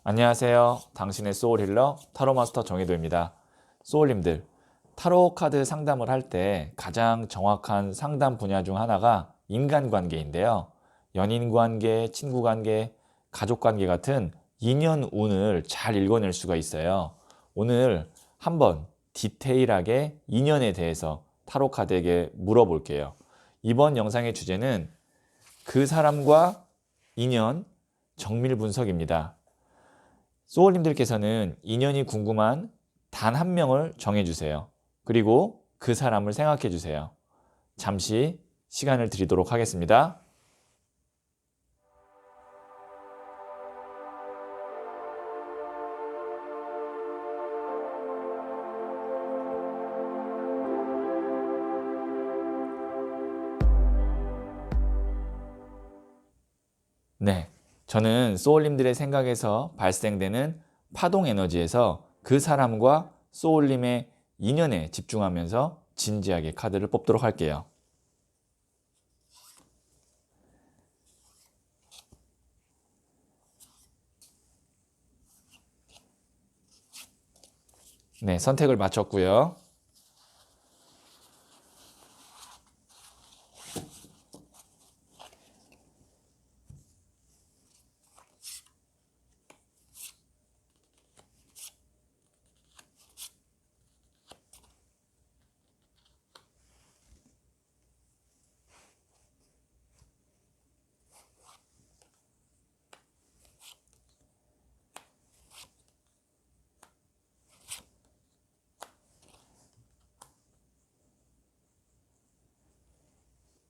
안녕하세요. 당신의 소울 힐러 타로 마스터 정혜도입니다. 소울님들, 타로 카드 상담을 할 때 가장 정확한 상담 분야 중 하나가 인간관계인데요. 연인관계, 친구관계, 가족관계 같은 인연 운을 잘 읽어낼 수가 있어요. 오늘 한번 디테일하게 인연에 대해서 타로 카드에게 물어볼게요. 이번 영상의 주제는 그 사람과 인연 정밀 분석입니다. 소울님들께서는 인연이 궁금한 단 한 명을 정해주세요. 그리고 그 사람을 생각해주세요. 잠시 시간을 드리도록 하겠습니다. 네, 저는 소울님들의 생각에서 발생되는 파동 에너지에서 그 사람과 소울님의 인연에 집중하면서 진지하게 카드를 뽑도록 할게요. 네, 선택을 마쳤고요.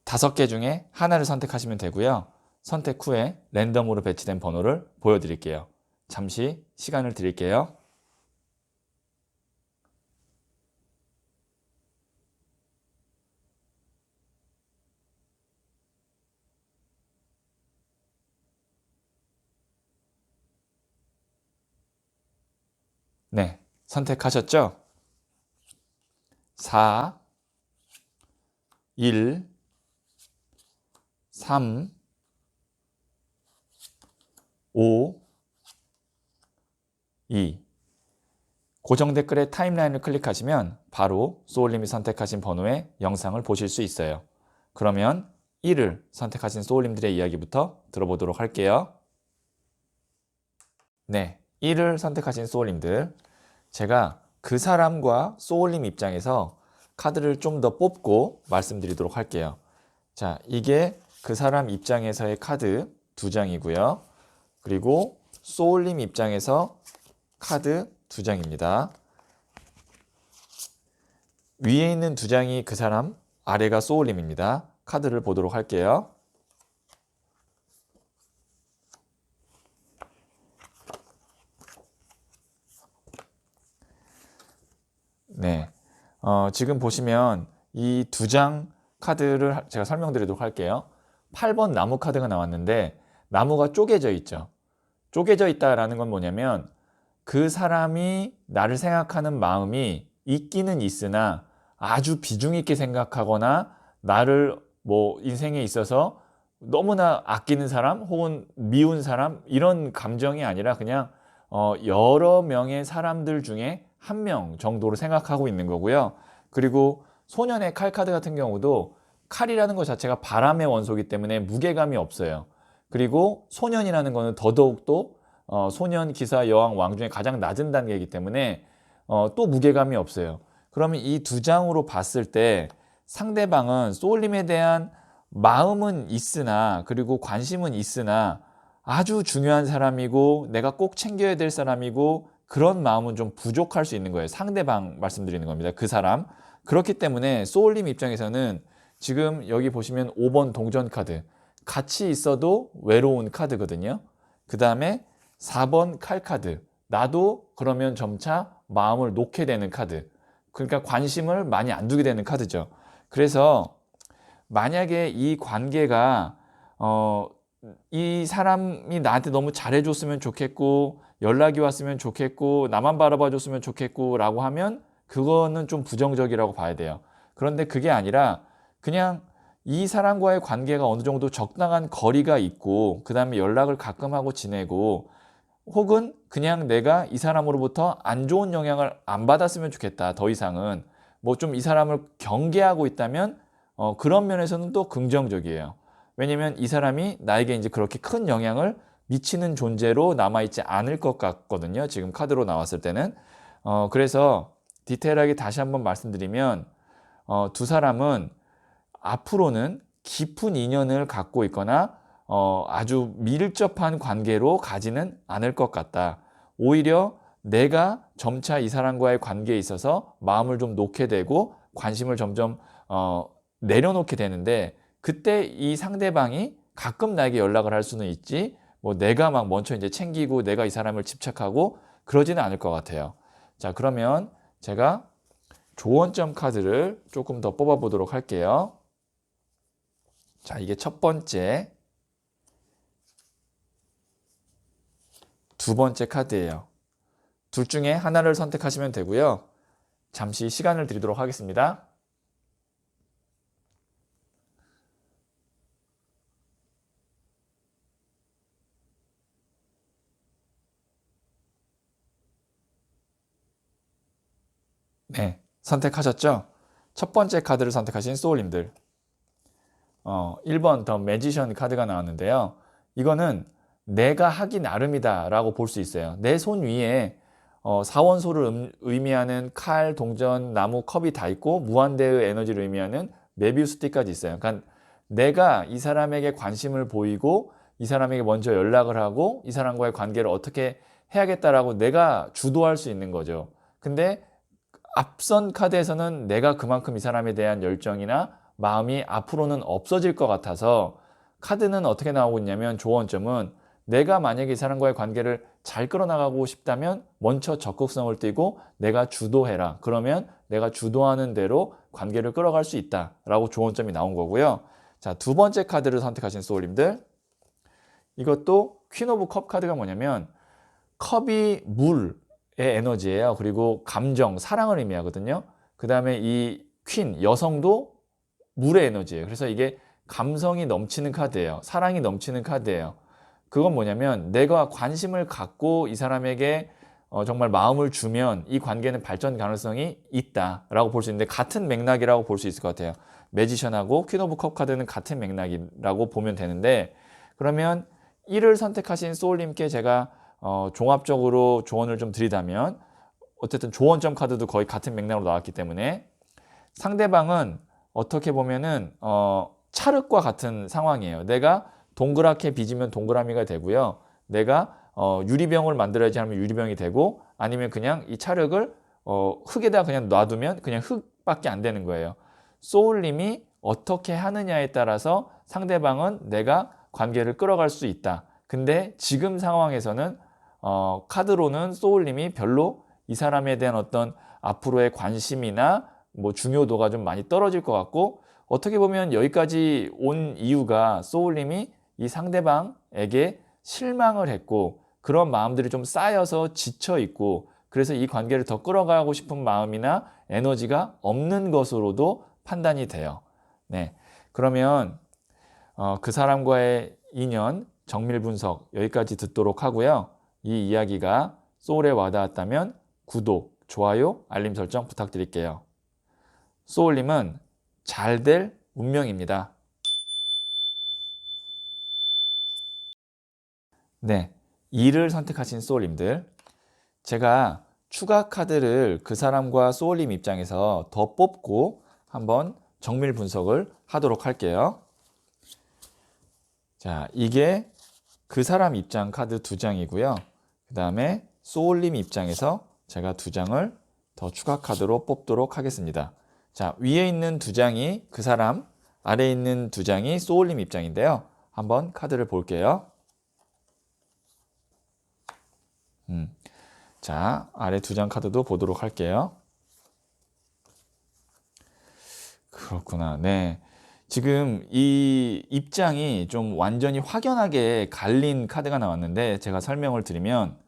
다섯 개 중에 하나를 선택하시면 되고요. 선택 후에 랜덤으로 배치된 번호를 보여드릴게요. 잠시 시간을 드릴게요. 네, 선택하셨죠? 4, 1, 3, 5, 2. 고정 댓글에 타임라인을 클릭하시면 바로 소울님이 선택하신 번호의 영상을 보실 수 있어요. 그러면 1을 선택하신 소울님들의 이야기부터 들어보도록 할게요. 네, 1을 선택하신 소울님들, 제가 그 사람과 소울님 입장에서 카드를 좀 더 뽑고 말씀드리도록 할게요. 자, 이게 그 사람 입장에서의 카드 2장이고요. 그리고 소울님 입장에서 카드 2장입니다. 위에 있는 2장이 그 사람, 아래가 소울님입니다. 카드를 보도록 할게요. 네, 지금 보시면 이 2장 카드를 제가 설명드리도록 할게요. 8번 나무 카드가 나왔는데 나무가 쪼개져 있죠. 쪼개져 있다라는 건 뭐냐면 그 사람이 나를 생각하는 마음이 있기는 있으나 아주 비중 있게 생각하거나 나를 뭐 인생에 있어서 너무나 아끼는 사람 혹은 미운 사람 이런 감정이 아니라 그냥 여러 명의 사람들 중에 한 명 정도로 생각하고 있는 거고요. 그리고 소년의 칼 카드 같은 경우도 칼이라는 것 자체가 바람의 원소이기 때문에 무게감이 없어요. 그리고 소년이라는 거는 더더욱도 소년, 기사, 여왕, 왕 중에 가장 낮은 단계이기 때문에 또 무게감이 없어요. 그러면 이 2장으로 봤을 때 상대방은 소울님에 대한 마음은 있으나 그리고 관심은 있으나 아주 중요한 사람이고 내가 꼭 챙겨야 될 사람이고 그런 마음은 좀 부족할 수 있는 거예요. 상대방 말씀드리는 겁니다. 그 사람. 그렇기 때문에 소울님 입장에서는 지금 여기 보시면 5번 동전 카드 같이 있어도 외로운 카드거든요. 그 다음에 4번 칼 카드 나도 그러면 점차 마음을 놓게 되는 카드, 그러니까 관심을 많이 안 두게 되는 카드죠. 그래서 만약에 이 관계가 이 사람이 나한테 너무 잘해줬으면 좋겠고 연락이 왔으면 좋겠고 나만 바라봐 줬으면 좋겠고 라고 하면 그거는 좀 부정적이라고 봐야 돼요. 그런데 그게 아니라 그냥 이 사람과의 관계가 어느 정도 적당한 거리가 있고 그 다음에 연락을 가끔 하고 지내고 혹은 그냥 내가 이 사람으로부터 안 좋은 영향을 안 받았으면 좋겠다. 더 이상은 뭐 좀 이 사람을 경계하고 있다면 그런 면에서는 또 긍정적이에요. 왜냐면 이 사람이 나에게 이제 그렇게 큰 영향을 미치는 존재로 남아있지 않을 것 같거든요. 지금 카드로 나왔을 때는. 그래서 디테일하게 다시 한번 말씀드리면 두 사람은 앞으로는 깊은 인연을 갖고 있거나 아주 밀접한 관계로 가지는 않을 것 같다. 오히려 내가 점차 이 사람과의 관계에 있어서 마음을 좀 놓게 되고 관심을 점점 내려놓게 되는데, 그때 이 상대방이 가끔 나에게 연락을 할 수는 있지 뭐 내가 막 먼저 이제 챙기고 내가 이 사람을 집착하고 그러지는 않을 것 같아요. 자, 그러면 제가 조언점 카드를 조금 더 뽑아 보도록 할게요. 자, 이게 첫 번째, 두 번째 카드예요. 둘 중에 하나를 선택하시면 되고요. 잠시 시간을 드리도록 하겠습니다. 네, 선택하셨죠? 첫 번째 카드를 선택하신 소울님들. 1번 더 매지션 카드가 나왔는데요. 이거는 내가 하기 나름이다 라고 볼 수 있어요. 내 손 위에 사원소를 의미하는 칼, 동전, 나무, 컵이 다 있고 무한대의 에너지를 의미하는 메비우스 띠까지 있어요. 그러니까 내가 이 사람에게 관심을 보이고 이 사람에게 먼저 연락을 하고 이 사람과의 관계를 어떻게 해야겠다라고 내가 주도할 수 있는 거죠. 근데 앞선 카드에서는 내가 그만큼 이 사람에 대한 열정이나 마음이 앞으로는 없어질 것 같아서 카드는 어떻게 나오고 있냐면, 조언점은 내가 만약에 이 사람과의 관계를 잘 끌어나가고 싶다면 먼저 적극성을 띠고 내가 주도해라. 그러면 내가 주도하는 대로 관계를 끌어갈 수 있다라고 조언점이 나온 거고요. 자, 두 번째 카드를 선택하신 소울님들, 이것도 퀸 오브 컵 카드가 뭐냐면 컵이 물의 에너지예요. 그리고 감정, 사랑을 의미하거든요. 그 다음에 이 퀸, 여성도 물의 에너지예요. 그래서 이게 감성이 넘치는 카드예요. 사랑이 넘치는 카드예요. 그건 뭐냐면 내가 관심을 갖고 이 사람에게 정말 마음을 주면 이 관계는 발전 가능성이 있다라고 볼 수 있는데, 같은 맥락이라고 볼 수 있을 것 같아요. 매지션하고 퀸 오브 컵 카드는 같은 맥락이라고 보면 되는데, 그러면 1을 선택하신 소울님께 제가 종합적으로 조언을 좀 드리자면, 어쨌든 조언점 카드도 거의 같은 맥락으로 나왔기 때문에 상대방은 어떻게 보면은 찰흙과 같은 상황이에요. 내가 동그랗게 빚으면 동그라미가 되고요. 내가 유리병을 만들어야지 하면 유리병이 되고, 아니면 그냥 이 찰흙을 흙에다 그냥 놔두면 그냥 흙밖에 안 되는 거예요. 소울님이 어떻게 하느냐에 따라서 상대방은 내가 관계를 끌어갈 수 있다. 근데 지금 상황에서는 카드로는 소울님이 별로 이 사람에 대한 어떤 앞으로의 관심이나 뭐 중요도가 좀 많이 떨어질 것 같고, 어떻게 보면 여기까지 온 이유가 소울님이 이 상대방에게 실망을 했고 그런 마음들이 좀 쌓여서 지쳐 있고, 그래서 이 관계를 더 끌어가고 싶은 마음이나 에너지가 없는 것으로도 판단이 돼요. 네, 그러면 그 사람과의 인연 정밀 분석 여기까지 듣도록 하고요. 이 이야기가 소울에 와닿았다면 구독, 좋아요, 알림 설정 부탁드릴게요. 소울님은 잘 될 운명입니다. 네, 2를 선택하신 소울님들, 제가 추가 카드를 그 사람과 소울님 입장에서 더 뽑고 한번 정밀 분석을 하도록 할게요. 자, 이게 그 사람 입장 카드 2장이고요. 그 다음에 소울님 입장에서 제가 2장을 더 추가 카드로 뽑도록 하겠습니다. 자, 위에 있는 2장이 그 사람, 아래에 있는 2장이 소울님 입장인데요. 한번 카드를 볼게요. 자, 아래 2장 카드도 보도록 할게요. 그렇구나. 네. 지금 이 입장이 좀 완전히 확연하게 갈린 카드가 나왔는데, 제가 설명을 드리면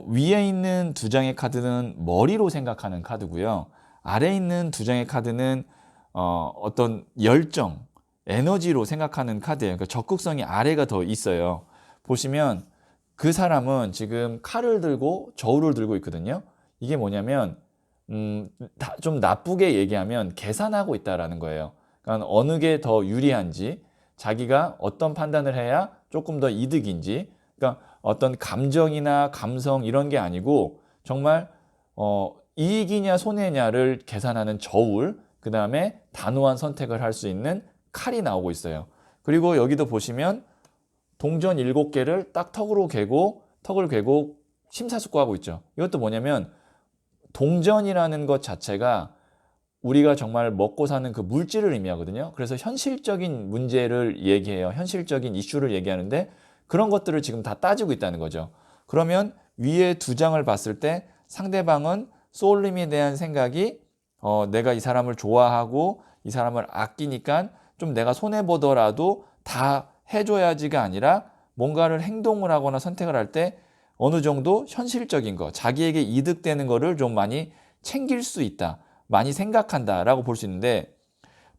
위에 있는 2장의 카드는 머리로 생각하는 카드고요. 아래에 있는 2장의 카드는 어떤 열정, 에너지로 생각하는 카드예요. 그러니까 적극성이 아래가 더 있어요. 보시면 그 사람은 지금 칼을 들고 저울을 들고 있거든요. 이게 뭐냐면 좀 나쁘게 얘기하면 계산하고 있다라는 거예요. 그러니까 어느 게 더 유리한지, 자기가 어떤 판단을 해야 조금 더 이득인지, 그러니까 어떤 감정이나 감성 이런 게 아니고 정말 이익이냐 손해냐를 계산하는 저울, 그 다음에 단호한 선택을 할 수 있는 칼이 나오고 있어요. 그리고 여기도 보시면 동전 7개를 딱 턱을 괴고 심사숙고하고 있죠. 이것도 뭐냐면 동전이라는 것 자체가 우리가 정말 먹고 사는 그 물질을 의미하거든요. 그래서 현실적인 문제를 얘기해요. 현실적인 이슈를 얘기하는데 그런 것들을 지금 다 따지고 있다는 거죠. 그러면 위에 두 장을 봤을 때 상대방은 소울림에 대한 생각이 내가 이 사람을 좋아하고 이 사람을 아끼니까 좀 내가 손해보더라도 다 해줘야지가 아니라 뭔가를 행동을 하거나 선택을 할 때 어느 정도 현실적인 거, 자기에게 이득되는 거를 좀 많이 챙길 수 있다, 많이 생각한다라고 볼 수 있는데,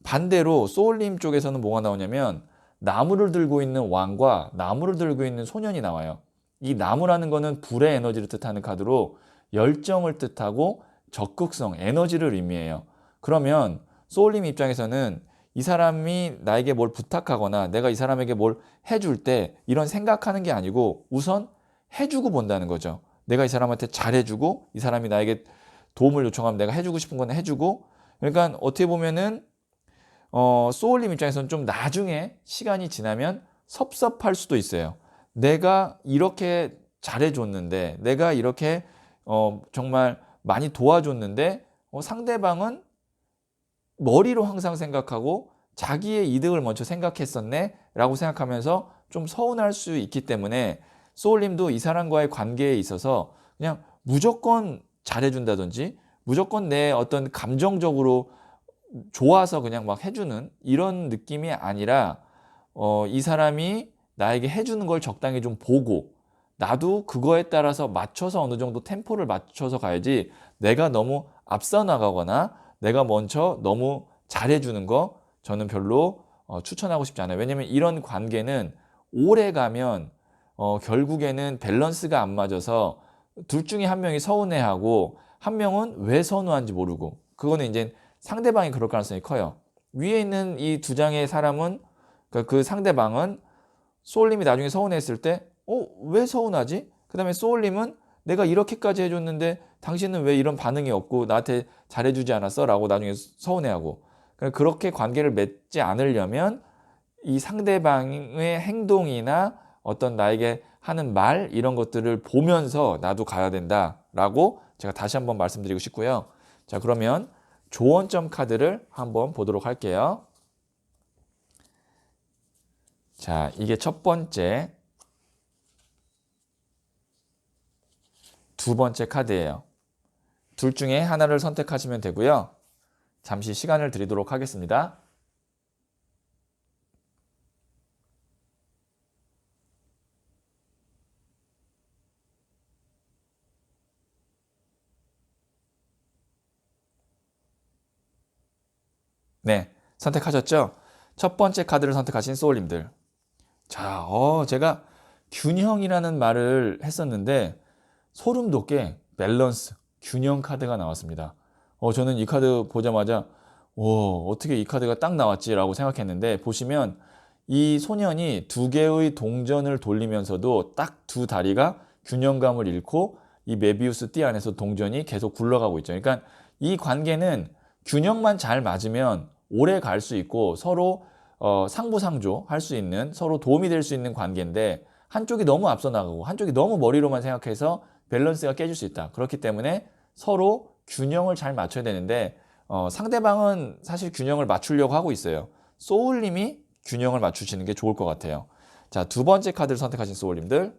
반대로 소울님 쪽에서는 뭐가 나오냐면 나무를 들고 있는 왕과 나무를 들고 있는 소년이 나와요. 이 나무라는 거는 불의 에너지를 뜻하는 카드로 열정을 뜻하고 적극성, 에너지를 의미해요. 그러면 소울님 입장에서는 이 사람이 나에게 뭘 부탁하거나 내가 이 사람에게 뭘 해줄 때 이런 생각하는 게 아니고 우선 해주고 본다는 거죠. 내가 이 사람한테 잘해주고 이 사람이 나에게 도움을 요청하면 내가 해주고 싶은 건 해주고, 그러니까 어떻게 보면은 소울님 입장에서는 좀 나중에 시간이 지나면 섭섭할 수도 있어요. 내가 이렇게 잘해줬는데, 내가 이렇게 정말 많이 도와줬는데 상대방은 머리로 항상 생각하고 자기의 이득을 먼저 생각했었네 라고 생각하면서 좀 서운할 수 있기 때문에 소울님도 이 사람과의 관계에 있어서 그냥 무조건 잘해준다든지 무조건 내 어떤 감정적으로 좋아서 그냥 막 해주는 이런 느낌이 아니라 이 사람이 나에게 해주는 걸 적당히 좀 보고 나도 그거에 따라서 맞춰서 어느 정도 템포를 맞춰서 가야지, 내가 너무 앞서 나가거나 내가 먼저 너무 잘해주는 거 저는 별로 추천하고 싶지 않아요. 왜냐면 이런 관계는 오래 가면 결국에는 밸런스가 안 맞아서 둘 중에 한 명이 서운해하고 한 명은 왜 선호한지 모르고, 그거는 이제 상대방이 그럴 가능성이 커요. 위에 있는 이 두 장의 사람은 그 상대방은 소울님이 나중에 서운했을 때 왜 서운하지? 그 다음에 소울님은 내가 이렇게까지 해줬는데 당신은 왜 이런 반응이 없고 나한테 잘해주지 않았어? 라고 나중에 서운해하고, 그렇게 관계를 맺지 않으려면 이 상대방의 행동이나 어떤 나에게 하는 말 이런 것들을 보면서 나도 가야 된다라고 제가 다시 한번 말씀드리고 싶고요. 자, 그러면 조언점 카드를 한번 보도록 할게요. 자, 이게 첫 번째, 두 번째 카드예요. 둘 중에 하나를 선택하시면 되고요. 잠시 시간을 드리도록 하겠습니다. 네, 선택하셨죠? 첫 번째 카드를 선택하신 소울님들. 자, 제가 균형이라는 말을 했었는데 소름 돋게 밸런스, 균형 카드가 나왔습니다. 저는 이 카드 보자마자 어떻게 이 카드가 딱 나왔지라고 생각했는데, 보시면 이 소년이 두 개의 동전을 돌리면서도 딱 두 다리가 균형감을 잃고 이 메비우스 띠 안에서 동전이 계속 굴러가고 있죠. 그러니까 이 관계는 균형만 잘 맞으면 오래 갈 수 있고 서로 상부상조 할 수 있는, 서로 도움이 될 수 있는 관계인데 한쪽이 너무 앞서 나가고 한쪽이 너무 머리로만 생각해서 밸런스가 깨질 수 있다. 그렇기 때문에 서로 균형을 잘 맞춰야 되는데 상대방은 사실 균형을 맞추려고 하고 있어요. 소울님이 균형을 맞추시는 게 좋을 것 같아요. 자, 두 번째 카드를 선택하신 소울님들,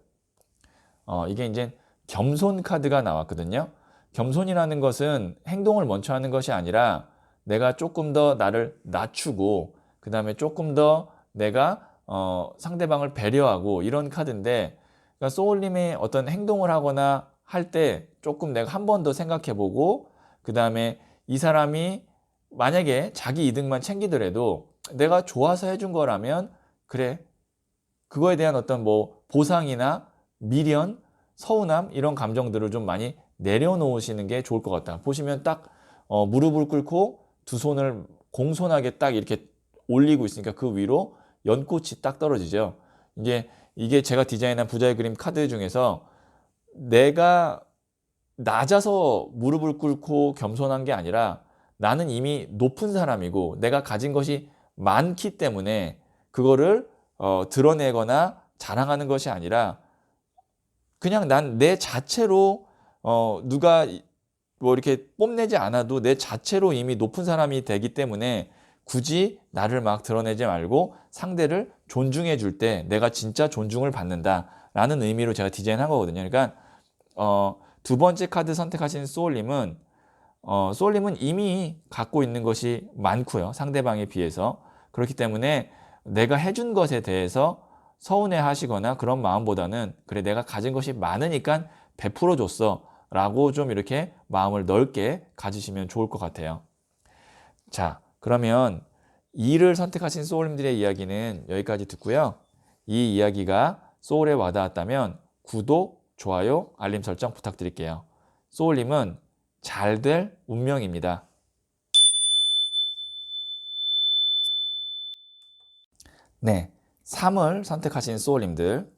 이게 이제 겸손 카드가 나왔거든요. 겸손이라는 것은 행동을 먼저 하는 것이 아니라 내가 조금 더 나를 낮추고 그 다음에 조금 더 내가 상대방을 배려하고 이런 카드인데, 그러니까 소울님이 어떤 행동을 하거나 할 때 조금 내가 한 번 더 생각해보고 그 다음에 이 사람이 만약에 자기 이득만 챙기더라도 내가 좋아서 해준 거라면 그래, 그거에 대한 어떤 뭐 보상이나 미련, 서운함 이런 감정들을 좀 많이 내려놓으시는 게 좋을 것 같다. 보시면 딱 무릎을 꿇고 두 손을 공손하게 딱 이렇게 올리고 있으니까 그 위로 연꽃이 딱 떨어지죠. 이게 제가 디자인한 부자의 그림 카드 중에서 내가 낮아서 무릎을 꿇고 겸손한 게 아니라 나는 이미 높은 사람이고 내가 가진 것이 많기 때문에 그거를 드러내거나 자랑하는 것이 아니라 그냥 난 내 자체로 누가 뭐 이렇게 뽐내지 않아도 내 자체로 이미 높은 사람이 되기 때문에 굳이 나를 막 드러내지 말고 상대를 존중해 줄 때 내가 진짜 존중을 받는다라는 의미로 제가 디자인한 거거든요. 그러니까 두 번째 카드 선택하신 소울님은 이미 갖고 있는 것이 많고요. 상대방에 비해서. 그렇기 때문에 내가 해준 것에 대해서 서운해 하시거나 그런 마음보다는 그래 내가 가진 것이 많으니까 베풀어 줬어 라고 좀 이렇게 마음을 넓게 가지시면 좋을 것 같아요. 자, 그러면 2를 선택하신 소울님들의 이야기는 여기까지 듣고요. 이 이야기가 소울에 와닿았다면 구독, 좋아요, 알림 설정 부탁드릴게요. 소울님은 잘 될 운명입니다. 네, 3을 선택하신 소울님들,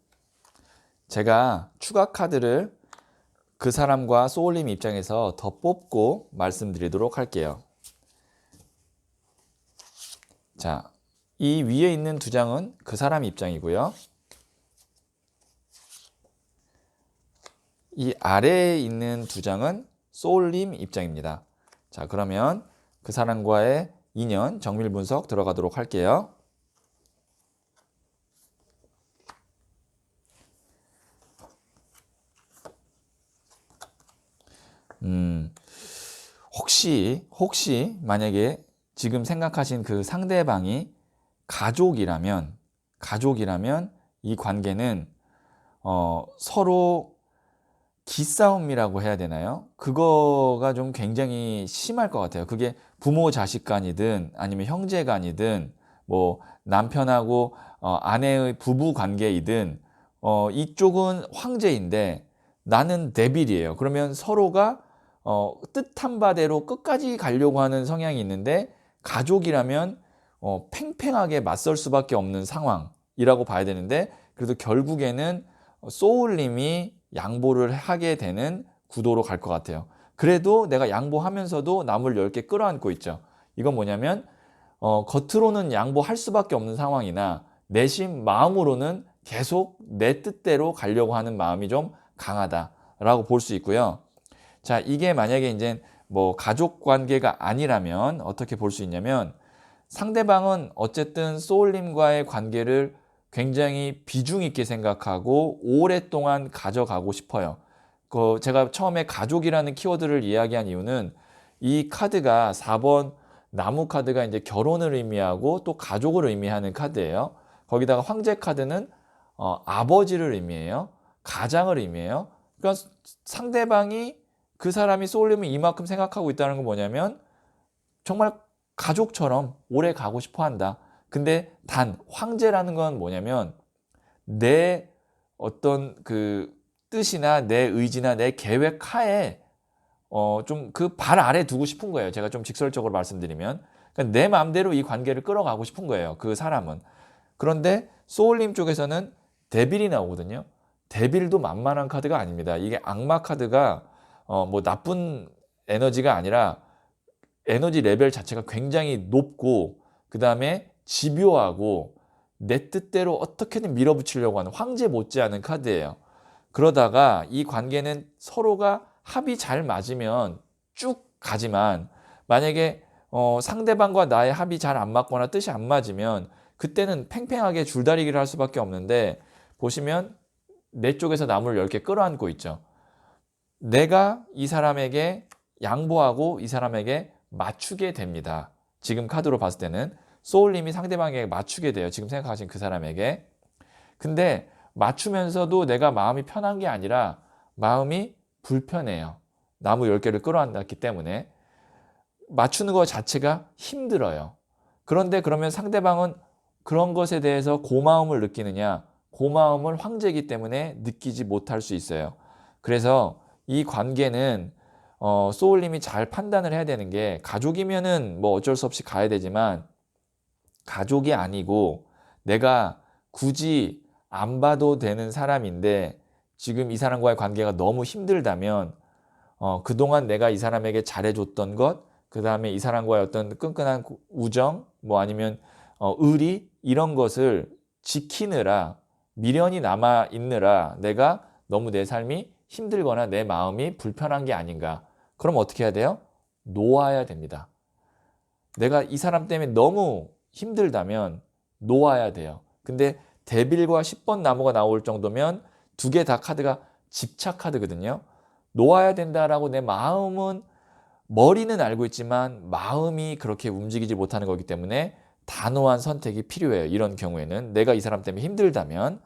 제가 추가 카드를 그 사람과 소울님 입장에서 더 뽑고 말씀드리도록 할게요. 자, 이 위에 있는 두 장은 그 사람 입장이고요. 이 아래에 있는 두 장은 소울님 입장입니다. 자, 그러면 그 사람과의 인연 정밀 분석 들어가도록 할게요. 혹시 만약에 지금 생각하신 그 상대방이 가족이라면 이 관계는 서로 기싸움이라고 해야 되나요? 그거가 좀 굉장히 심할 것 같아요. 그게 부모 자식 간이든 아니면 형제 간이든 뭐 남편하고 아내의 부부 관계이든 이쪽은 황제인데 나는 데빌이에요. 그러면 서로가 뜻한 바대로 끝까지 가려고 하는 성향이 있는데 가족이라면 팽팽하게 맞설 수밖에 없는 상황이라고 봐야 되는데 그래도 결국에는 소울님이 양보를 하게 되는 구도로 갈 것 같아요. 그래도 내가 양보하면서도 남을 10개 끌어안고 있죠. 이건 뭐냐면 겉으로는 양보할 수밖에 없는 상황이나 내심 마음으로는 계속 내 뜻대로 가려고 하는 마음이 좀 강하다라고 볼 수 있고요. 자, 이게 만약에 이제 뭐 가족 관계가 아니라면 어떻게 볼 수 있냐면 상대방은 어쨌든 소울님과의 관계를 굉장히 비중 있게 생각하고 오랫동안 가져가고 싶어요. 제가 처음에 가족이라는 키워드를 이야기한 이유는 이 카드가 4번 나무 카드가 이제 결혼을 의미하고 또 가족을 의미하는 카드예요. 거기다가 황제 카드는 아버지를 의미해요. 가장을 의미해요. 그러니까 상대방이 그 사람이 소울님을 이만큼 생각하고 있다는 건 뭐냐면 정말 가족처럼 오래 가고 싶어 한다. 근데 단 황제라는 건 뭐냐면 내 어떤 그 뜻이나 내 의지나 내 계획 하에 좀 그 발 아래 두고 싶은 거예요. 제가 좀 직설적으로 말씀드리면 그러니까 내 마음대로 이 관계를 끌어가고 싶은 거예요. 그 사람은. 그런데 소울님 쪽에서는 데빌이 나오거든요. 데빌도 만만한 카드가 아닙니다. 이게 악마 카드가 뭐 나쁜 에너지가 아니라 에너지 레벨 자체가 굉장히 높고 그 다음에 집요하고 내 뜻대로 어떻게든 밀어붙이려고 하는 황제 못지않은 카드예요. 그러다가 이 관계는 서로가 합이 잘 맞으면 쭉 가지만 만약에 상대방과 나의 합이 잘 안 맞거나 뜻이 안 맞으면 그때는 팽팽하게 줄다리기를 할 수밖에 없는데 보시면 내 쪽에서 나무를 10개 끌어안고 있죠. 내가 이 사람에게 양보하고 이 사람에게 맞추게 됩니다. 지금 카드로 봤을 때는 소울님이 상대방에게 맞추게 돼요. 지금 생각하신 그 사람에게. 근데 맞추면서도 내가 마음이 편한 게 아니라 마음이 불편해요. 나무 10개를 끌어안았기 때문에 맞추는 것 자체가 힘들어요. 그런데 그러면 상대방은 그런 것에 대해서 고마움을 느끼느냐? 그 마음을 황제이기 때문에 느끼지 못할 수 있어요. 그래서 이 관계는 소울님이 잘 판단을 해야 되는 게, 가족이면은 뭐 어쩔 수 없이 가야 되지만 가족이 아니고 내가 굳이 안 봐도 되는 사람인데 지금 이 사람과의 관계가 너무 힘들다면 그동안 내가 이 사람에게 잘해줬던 것, 그 다음에 이 사람과의 어떤 끈끈한 우정, 뭐 아니면 의리, 이런 것을 지키느라, 미련이 남아 있느라 내가 너무 내 삶이 힘들거나 내 마음이 불편한 게 아닌가. 그럼 어떻게 해야 돼요? 놓아야 됩니다. 내가 이 사람 때문에 너무 힘들다면 놓아야 돼요. 근데 데빌과 10번 나무가 나올 정도면 두 개 다 카드가 집착 카드거든요. 놓아야 된다라고 내 마음은, 머리는 알고 있지만 마음이 그렇게 움직이지 못하는 거기 때문에 단호한 선택이 필요해요. 이런 경우에는 내가 이 사람 때문에 힘들다면.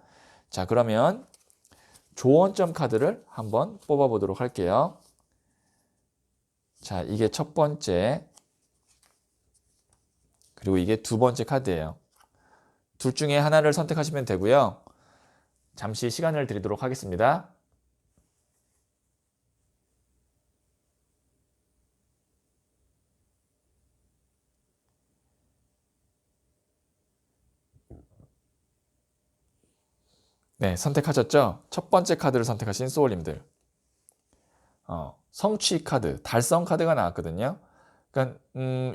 자, 그러면 조언점 카드를 한번 뽑아 보도록 할게요. 자, 이게 첫 번째, 그리고 이게 두 번째 카드예요. 둘 중에 하나를 선택하시면 되고요. 잠시 시간을 드리도록 하겠습니다. 네, 선택하셨죠? 첫 번째 카드를 선택하신 소울님들. 성취 카드, 달성 카드가 나왔거든요. 그러니까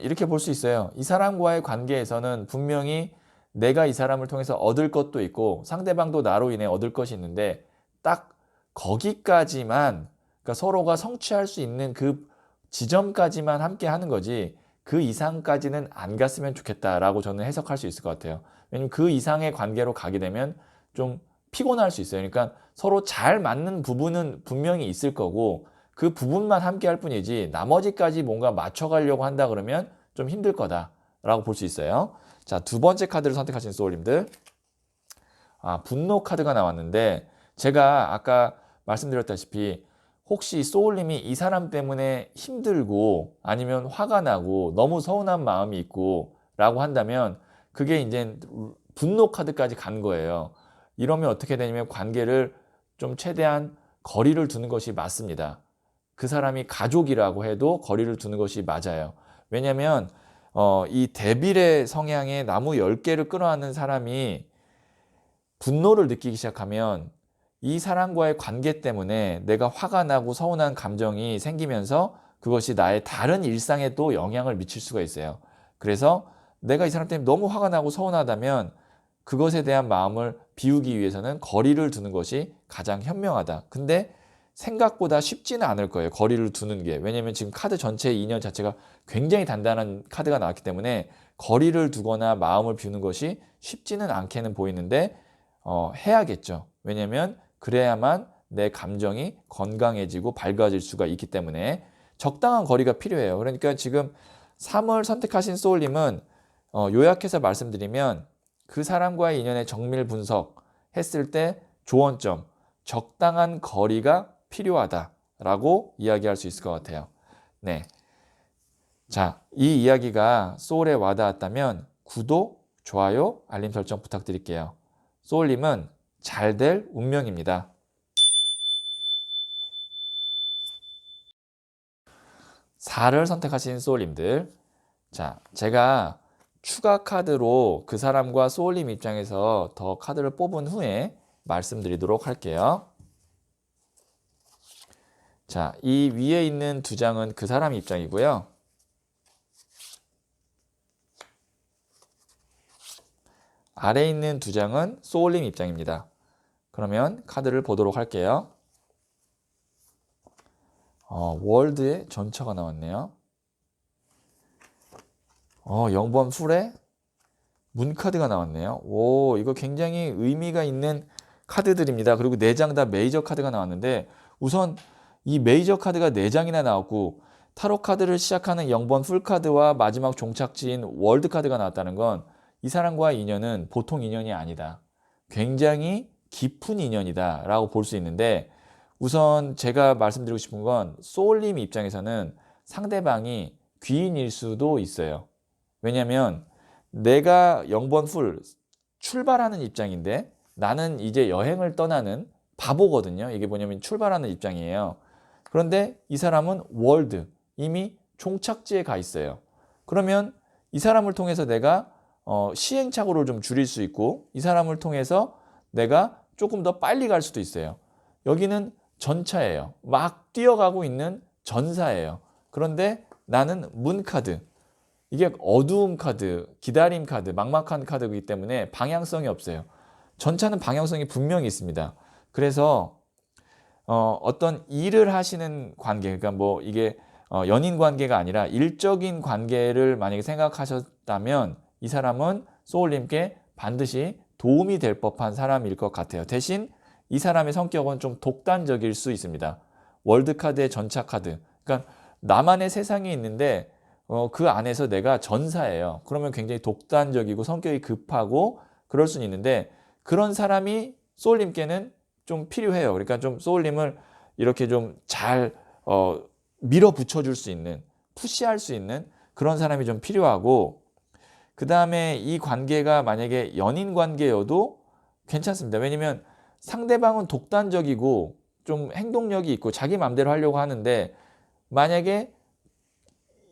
이렇게 볼 수 있어요. 이 사람과의 관계에서는 분명히 내가 이 사람을 통해서 얻을 것도 있고 상대방도 나로 인해 얻을 것이 있는데, 딱 거기까지만, 그러니까 서로가 성취할 수 있는 그 지점까지만 함께 하는 거지 그 이상까지는 안 갔으면 좋겠다라고 저는 해석할 수 있을 것 같아요. 왜냐면 그 이상의 관계로 가게 되면 좀 피곤할 수 있어요. 그러니까 서로 잘 맞는 부분은 분명히 있을 거고 그 부분만 함께 할 뿐이지 나머지까지 뭔가 맞춰가려고 한다 그러면 좀 힘들 거다라고 볼 수 있어요. 자, 두 번째 카드를 선택하신 소울님들. 분노 카드가 나왔는데, 제가 아까 말씀드렸다시피 혹시 소울님이 이 사람 때문에 힘들고 아니면 화가 나고 너무 서운한 마음이 있고 라고 한다면 그게 이제 분노 카드까지 간 거예요. 이러면 어떻게 되냐면 관계를 좀 최대한 거리를 두는 것이 맞습니다. 그 사람이 가족이라고 해도 거리를 두는 것이 맞아요. 왜냐하면 이 데빌의 성향의 나무 10개를 끌어안는 사람이 분노를 느끼기 시작하면 이 사람과의 관계 때문에 내가 화가 나고 서운한 감정이 생기면서 그것이 나의 다른 일상에도 영향을 미칠 수가 있어요. 그래서 내가 이 사람 때문에 너무 화가 나고 서운하다면 그것에 대한 마음을 비우기 위해서는 거리를 두는 것이 가장 현명하다. 근데 생각보다 쉽지는 않을 거예요. 거리를 두는 게. 왜냐면 지금 카드 전체의 인연 자체가 굉장히 단단한 카드가 나왔기 때문에 거리를 두거나 마음을 비우는 것이 쉽지는 않게는 보이는데 해야겠죠. 왜냐면 그래야만 내 감정이 건강해지고 밝아질 수가 있기 때문에 적당한 거리가 필요해요. 그러니까 지금 3을 선택하신 소울님은 요약해서 말씀드리면 그 사람과의 인연의 정밀 분석했을 때 조언점, 적당한 거리가 필요하다라고 이야기할 수 있을 것 같아요. 네. 자, 이 이야기가 소울에 와닿았다면 구독, 좋아요, 알림 설정 부탁드릴게요. 소울님은 잘 될 운명입니다. 4를 선택하신 소울님들. 자, 제가 추가 카드로 그 사람과 소울님 입장에서 더 카드를 뽑은 후에 말씀드리도록 할게요. 자, 이 위에 있는 두 장은 그 사람 입장이고요. 아래에 있는 두 장은 소울님 입장입니다. 그러면 카드를 보도록 할게요. 월드의 전처가 나왔네요. 0번 풀에 문카드가 나왔네요. 오, 이거 굉장히 의미가 있는 카드들입니다. 그리고 4장 다 메이저 카드가 나왔는데, 우선 이 메이저 카드가 4장이나 나왔고 타로 카드를 시작하는 0번 풀카드와 마지막 종착지인 월드 카드가 나왔다는 건 이 사람과의 인연은 보통 인연이 아니다. 굉장히 깊은 인연이다 라고 볼 수 있는데, 우선 제가 말씀드리고 싶은 건 소울님 입장에서는 상대방이 귀인일 수도 있어요. 왜냐면 내가 0번 풀 출발하는 입장인데 나는 이제 여행을 떠나는 바보거든요. 이게 뭐냐면 출발하는 입장이에요. 그런데 이 사람은 월드, 이미 종착지에 가 있어요. 그러면 이 사람을 통해서 내가 시행착오를 좀 줄일 수 있고 이 사람을 통해서 내가 조금 더 빨리 갈 수도 있어요. 여기는 전차예요. 막 뛰어가고 있는 전사예요. 그런데 나는 문카드. 이게 어두움 카드, 기다림 카드, 막막한 카드이기 때문에 방향성이 없어요. 전차는 방향성이 분명히 있습니다. 그래서 어떤 일을 하시는 관계, 그러니까 뭐 이게 연인 관계가 아니라 일적인 관계를 만약에 생각하셨다면 이 사람은 소울님께 반드시 도움이 될 법한 사람일 것 같아요. 대신 이 사람의 성격은 좀 독단적일 수 있습니다. 월드카드의 전차 카드. 그러니까 나만의 세상이 있는데 그 안에서 내가 전사예요. 그러면 굉장히 독단적이고 성격이 급하고 그럴 수는 있는데 그런 사람이 소울님께는 좀 필요해요. 그러니까 좀 소울님을 이렇게 좀 잘 밀어붙여 줄 수 있는, 푸시할 수 있는 그런 사람이 좀 필요하고 그 다음에 이 관계가 만약에 연인 관계여도 괜찮습니다. 왜냐면 상대방은 독단적이고 좀 행동력이 있고 자기 마음대로 하려고 하는데 만약에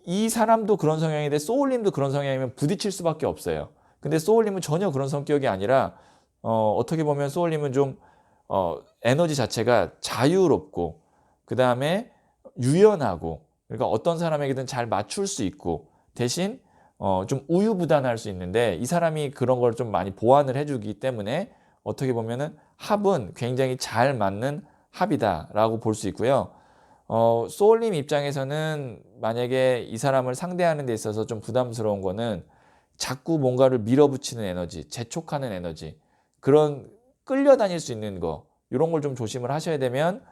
이 사람도 그런 성향인데 소울님도 그런 성향이면 부딪힐 수밖에 없어요. 근데 소울님은 전혀 그런 성격이 아니라 어떻게 보면 소울님은 좀 에너지 자체가 자유롭고 그 다음에 유연하고 그러니까 어떤 사람에게든 잘 맞출 수 있고 대신 좀 우유부단할 수 있는데 이 사람이 그런 걸 좀 많이 보완을 해주기 때문에 어떻게 보면은 합은 굉장히 잘 맞는 합이다라고 볼 수 있고요. 소울님 입장에서는 만약에 이 사람을 상대하는 데 있어서 좀 부담스러운 거는 자꾸 뭔가를 밀어붙이는 에너지, 재촉하는 에너지, 그런 끌려다닐 수 있는 거 이런 걸 좀 조심을 하셔야 되면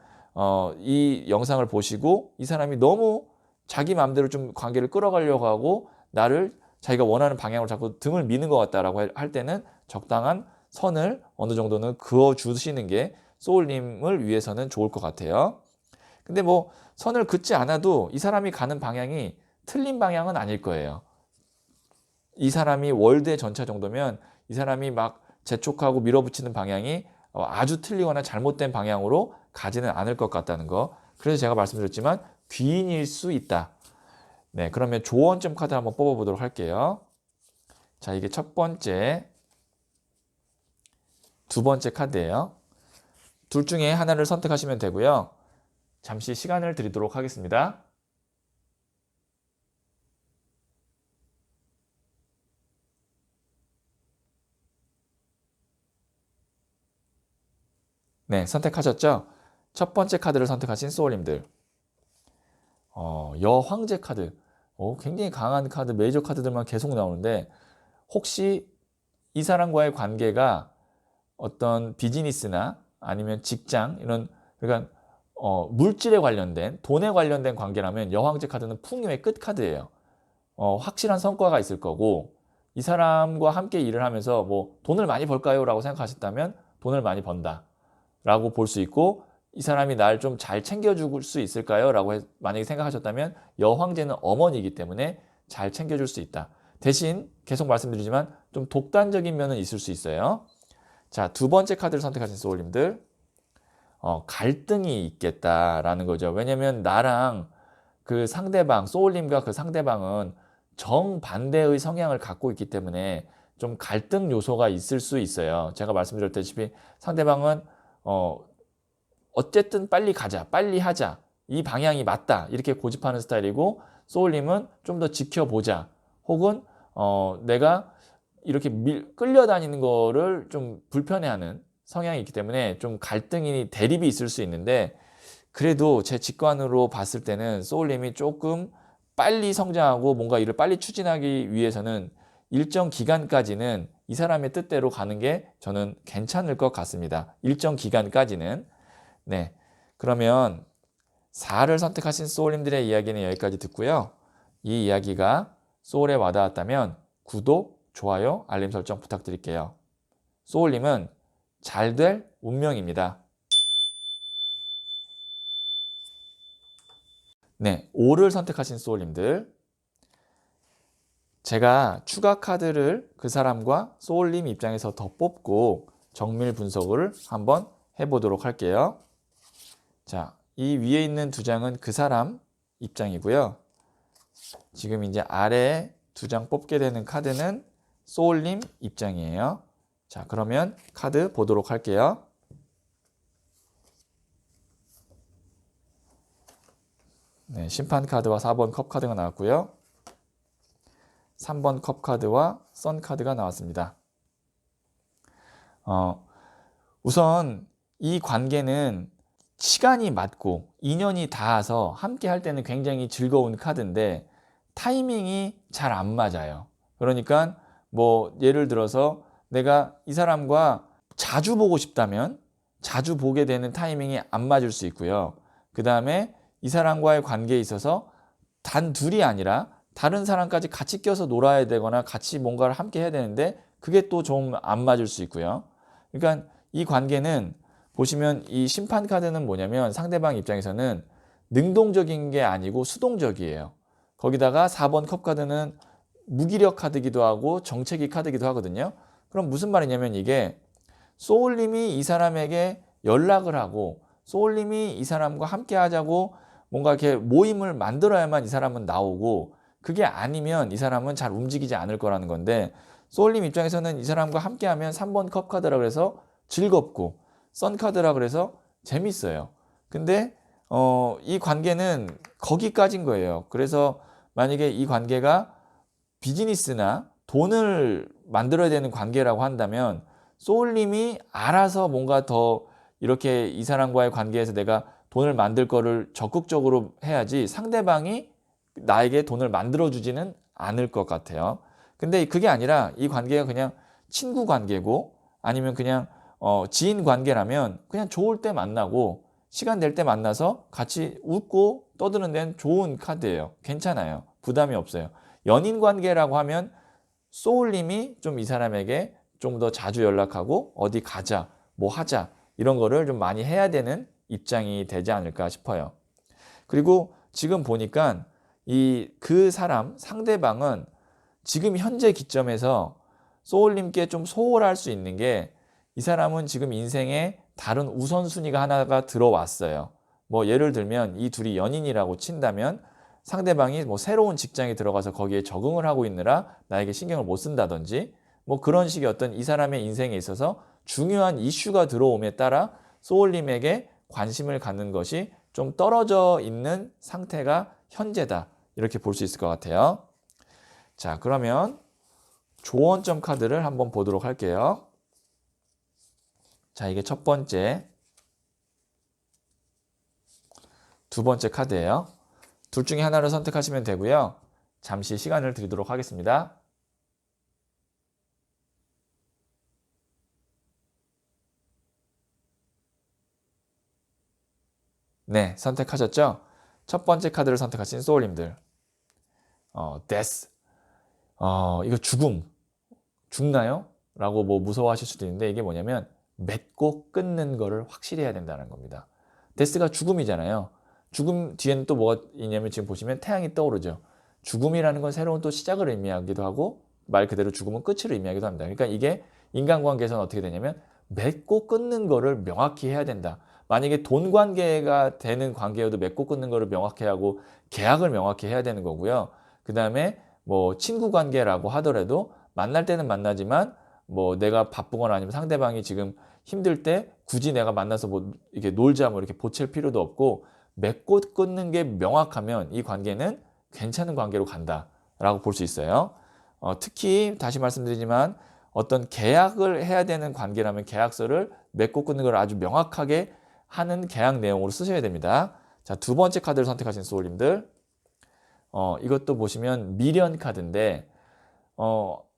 이 영상을 보시고 이 사람이 너무 자기 마음대로 좀 관계를 끌어가려고 하고 나를 자기가 원하는 방향으로 자꾸 등을 미는 것 같다라고 할 때는 적당한 선을 어느 정도는 그어 주시는 게 소울님을 위해서는 좋을 것 같아요. 근데 뭐 선을 긋지 않아도 이 사람이 가는 방향이 틀린 방향은 아닐 거예요. 이 사람이 월드의 전차 정도면 이 사람이 막 재촉하고 밀어붙이는 방향이 아주 틀리거나 잘못된 방향으로 가지는 않을 것 같다는 거. 그래서 제가 말씀드렸지만 귀인일 수 있다. 네, 그러면 조언점 카드 한번 뽑아보도록 할게요. 자, 이게 첫 번째, 두 번째 카드예요. 둘 중에 하나를 선택하시면 되고요. 잠시 시간을 드리도록 하겠습니다. 네, 선택하셨죠? 첫 번째 카드를 선택하신 소울님들. 여황제 카드. 굉장히 강한 카드, 메이저 카드들만 계속 나오는데 혹시 이 사람과의 관계가 어떤 비즈니스나 아니면 직장 이런 그러니까 물질에 관련된 돈에 관련된 관계라면 여황제 카드는 풍요의 끝 카드예요. 확실한 성과가 있을 거고 이 사람과 함께 일을 하면서 뭐 돈을 많이 벌까요? 라고 생각하셨다면 돈을 많이 번다 라고 볼 수 있고 이 사람이 날 좀 잘 챙겨줄 수 있을까요? 라고 만약에 생각하셨다면 여황제는 어머니이기 때문에 잘 챙겨줄 수 있다. 대신 계속 말씀드리지만 좀 독단적인 면은 있을 수 있어요. 자, 두 번째 카드를 선택하신 소울님들 갈등이 있겠다라는 거죠. 왜냐면 나랑 그 상대방, 소울님과 그 상대방은 정반대의 성향을 갖고 있기 때문에 좀 갈등 요소가 있을 수 있어요. 제가 말씀드렸다시피 상대방은 어쨌든 빨리 가자, 빨리 하자, 이 방향이 맞다 이렇게 고집하는 스타일이고 소울님은 좀 더 지켜보자 혹은 내가 이렇게 끌려다니는 거를 좀 불편해하는 성향이 있기 때문에 좀 갈등이 대립이 있을 수 있는데 그래도 제 직관으로 봤을 때는 소울님이 조금 빨리 성장하고 뭔가 일을 빨리 추진하기 위해서는 일정 기간까지는 이 사람의 뜻대로 가는 게 저는 괜찮을 것 같습니다. 일정 기간까지는. 네. 그러면 4를 선택하신 소울님들의 이야기는 여기까지 듣고요. 이 이야기가 소울에 와닿았다면 구독, 좋아요, 알림 설정 부탁드릴게요. 소울님은 잘 될 운명입니다. 네, 5를 선택하신 소울님들. 제가 추가 카드를 그 사람과 소울님 입장에서 더 뽑고 정밀 분석을 한번 해보도록 할게요. 자, 이 위에 있는 두 장은 그 사람 입장이고요. 지금 이제 아래에 두 장 뽑게 되는 카드는 소울님 입장이에요. 자, 그러면 카드 보도록 할게요. 네, 심판 카드와 4번 컵 카드가 나왔고요. 3번 컵 카드와 선 카드가 나왔습니다. 우선 이 관계는 시간이 맞고 인연이 닿아서 함께 할 때는 굉장히 즐거운 카드인데 타이밍이 잘 안 맞아요. 그러니까 뭐 예를 들어서 내가 이 사람과 자주 보고 싶다면 자주 보게 되는 타이밍이 안 맞을 수 있고요. 그 다음에 이 사람과의 관계에 있어서 단 둘이 아니라 다른 사람까지 같이 껴서 놀아야 되거나 같이 뭔가를 함께 해야 되는데 그게 또 좀 안 맞을 수 있고요. 그러니까 이 관계는 보시면 이 심판 카드는 뭐냐면 상대방 입장에서는 능동적인 게 아니고 수동적이에요. 거기다가 4번 컵 카드는 무기력 카드기도 하고 정체기 카드기도 하거든요. 그럼 무슨 말이냐면 이게 소울님이 이 사람에게 연락을 하고 소울님이 이 사람과 함께 하자고 뭔가 이렇게 모임을 만들어야만 이 사람은 나오고 그게 아니면 이 사람은 잘 움직이지 않을 거라는 건데 소울님 입장에서는 이 사람과 함께하면 3번 컵 카드라 그래서 즐겁고 선 카드라 그래서 재밌어요. 근데 이 관계는 거기까지인 거예요. 그래서 만약에 이 관계가 비즈니스나 돈을 만들어야 되는 관계라고 한다면 소울님이 알아서 뭔가 더 이렇게 이 사람과의 관계에서 내가 돈을 만들 거를 적극적으로 해야지 상대방이 나에게 돈을 만들어주지는 않을 것 같아요. 근데 그게 아니라 이 관계가 그냥 친구 관계고 아니면 그냥 지인 관계라면 그냥 좋을 때 만나고 시간 될 때 만나서 같이 웃고 떠드는 데는 좋은 카드예요. 괜찮아요. 부담이 없어요. 연인 관계라고 하면 소울님이 좀 이 사람에게 좀 더 자주 연락하고 어디 가자, 뭐 하자 이런 거를 좀 많이 해야 되는 입장이 되지 않을까 싶어요. 그리고 지금 보니까 그 사람 상대방은 지금 현재 기점에서 소울님께 좀 소홀할 수 있는 게 이 사람은 지금 인생에 다른 우선순위가 하나가 들어왔어요. 뭐 예를 들면 이 둘이 연인이라고 친다면 상대방이 뭐 새로운 직장에 들어가서 거기에 적응을 하고 있느라 나에게 신경을 못 쓴다든지 뭐 그런 식의 어떤 이 사람의 인생에 있어서 중요한 이슈가 들어옴에 따라 소울님에게 관심을 갖는 것이 좀 떨어져 있는 상태가 현재다. 이렇게 볼 수 있을 것 같아요. 자, 그러면 조언점 카드를 한번 보도록 할게요. 자, 이게 첫 번째, 두 번째 카드예요. 둘 중에 하나를 선택하시면 되고요. 잠시 시간을 드리도록 하겠습니다. 네, 선택하셨죠? 첫 번째 카드를 선택하신 소울님들. 데스. 이거 죽나요? 라고 뭐 무서워하실 수도 있는데 이게 뭐냐면 맺고 끊는 거를 확실히 해야 된다는 겁니다. 데스가 죽음이잖아요. 죽음 뒤에는 또 뭐가 있냐면 지금 보시면 태양이 떠오르죠. 죽음이라는 건 새로운 또 시작을 의미하기도 하고 말 그대로 죽음은 끝을 의미하기도 합니다. 그러니까 이게 인간관계에서는 어떻게 되냐면 맺고 끊는 거를 명확히 해야 된다. 만약에 돈 관계가 되는 관계여도 맺고 끊는 거를 명확히 하고 계약을 명확히 해야 되는 거고요. 그 다음에 뭐 친구 관계라고 하더라도 만날 때는 만나지만 뭐 내가 바쁘거나 아니면 상대방이 지금 힘들 때 굳이 내가 만나서 뭐 이렇게 놀자 뭐 이렇게 보챌 필요도 없고 맺고 끊는 게 명확하면 이 관계는 괜찮은 관계로 간다라고 볼 수 있어요. 특히 다시 말씀드리지만 어떤 계약을 해야 되는 관계라면 계약서를 맺고 끊는 걸 아주 명확하게 하는 계약 내용으로 쓰셔야 됩니다. 자, 두 번째 카드를 선택하신 소울님들. 이것도 보시면 미련 카드인데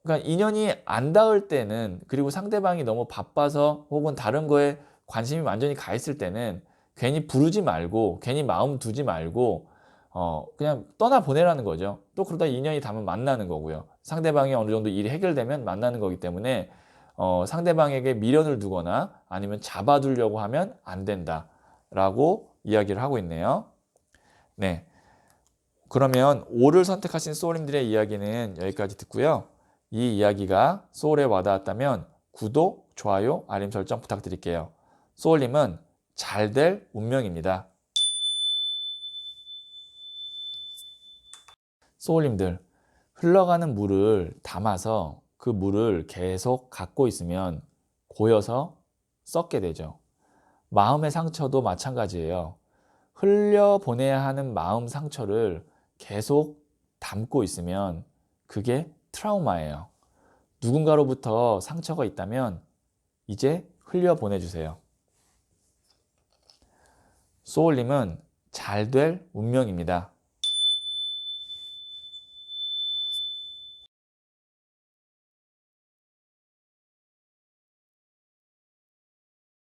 그러니까 인연이 안 닿을 때는 그리고 상대방이 너무 바빠서 혹은 다른 거에 관심이 완전히 가 있을 때는 괜히 부르지 말고 괜히 마음 두지 말고 그냥 떠나 보내라는 거죠. 또 그러다 인연이 닿으면 만나는 거고요. 상대방이 어느 정도 일이 해결되면 만나는 거기 때문에 상대방에게 미련을 두거나 아니면 잡아두려고 하면 안 된다라고 이야기를 하고 있네요. 네. 그러면 5를 선택하신 소울님들의 이야기는 여기까지 듣고요. 이 이야기가 소울에 와닿았다면 구독, 좋아요, 알림 설정 부탁드릴게요. 소울님은 잘 될 운명입니다. 소울님들, 흘러가는 물을 담아서 그 물을 계속 갖고 있으면 고여서 썩게 되죠. 마음의 상처도 마찬가지예요. 흘려보내야 하는 마음 상처를 계속 담고 있으면 그게 트라우마예요. 누군가로부터 상처가 있다면 이제 흘려보내주세요. 소울님은 잘 될 운명입니다.